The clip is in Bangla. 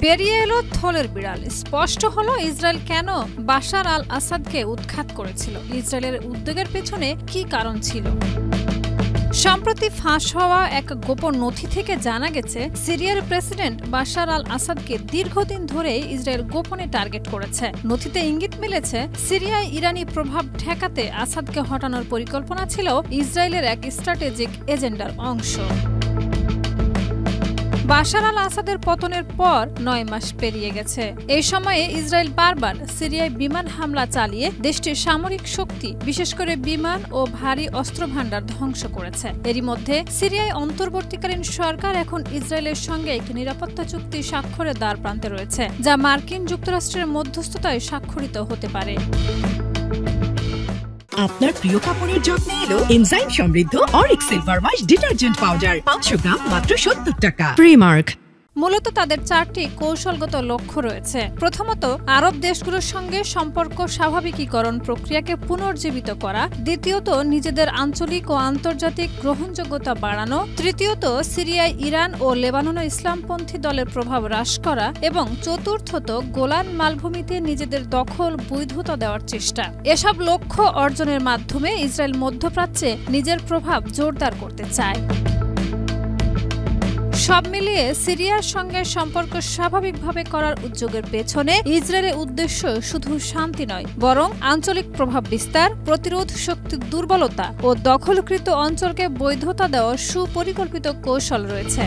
বেরিয়ে এলো থলের বিড়াল। স্পষ্ট হলো ইসরায়েল কেন বাশার আল আসাদকে উৎখাত করেছিল, ইসরায়েলের উদ্যোগের পেছনে কি কারণ ছিল। সম্প্রতি ফাঁস হওয়া এক গোপন নথি থেকে জানা গেছে, সিরিয়ার প্রেসিডেন্ট বাশার আল আসাদকে দীর্ঘদিন ধরে ইসরায়েল গোপনে টার্গেট করেছে। নথিতে ইঙ্গিত মিলেছে, সিরিয়ায় ইরানি প্রভাব ঠেকাতে আসাদকে হটানোর পরিকল্পনা ছিল ইসরায়েলের এক স্ট্র্যাটেজিক এজেন্ডার অংশ। বাশার আল আসাদের পতনের পর ৯ মাস পেরিয়ে গেছে। এই সময়ে ইসরায়েল বারবার সিরিয়ায় বিমান হামলা চালিয়ে দেশটির সামরিক শক্তি, বিশেষ করে বিমান ও ভারী অস্ত্রভান্ডার ধ্বংস করেছে। এরই মধ্যে সিরিয়ায় অন্তর্বর্তীকালীন সরকার এখন ইসরায়েলের সঙ্গে একটি নিরাপত্তা চুক্তি স্বাক্ষরের দ্বারপ্রান্তে রয়েছে, যা মার্কিন যুক্তরাষ্ট্রের মধ্যস্থতায় স্বাক্ষরিত হতে পারে। আপনার প্রিয় কাপড়ের যত্নে এলো এনজাইম সমৃদ্ধ Arik silver wash detergent powder, 500 গ্রাম মাত্র 70 টাকা। প্রিমার্ক। মূলত তাদের 4টি কৌশলগত লক্ষ্য রয়েছে। প্রথমত, আরব দেশগুলোর সঙ্গে সম্পর্ক স্বাভাবিকীকরণ প্রক্রিয়াকে পুনর্জীবিত করা। দ্বিতীয়ত, নিজেদের আঞ্চলিক ও আন্তর্জাতিক গ্রহণযোগ্যতা বাড়ানো। তৃতীয়ত, সিরিয়ায় ইরান ও লেবাননে ইসলামপন্থী দলের প্রভাব হ্রাস করা। এবং চতুর্থত, গোলান মালভূমিতে নিজেদের দখল বৈধতা দেওয়ার চেষ্টা। এসব লক্ষ্য অর্জনের মাধ্যমে ইসরায়েল মধ্যপ্রাচ্যে নিজের প্রভাব জোরদার করতে চায়। সব মিলিয়ে সিরিয়ার সঙ্গে সম্পর্ক স্বাভাবিকভাবে করার উদ্যোগের পেছনে ইসরায়েলের উদ্দেশ্য শুধু শান্তি নয়, বরং আঞ্চলিক প্রভাব বিস্তার, প্রতিরোধ শক্তির দুর্বলতা ও দখলকৃত অঞ্চলকে বৈধতা দেওয়ার সুপরিকল্পিত কৌশল রয়েছে।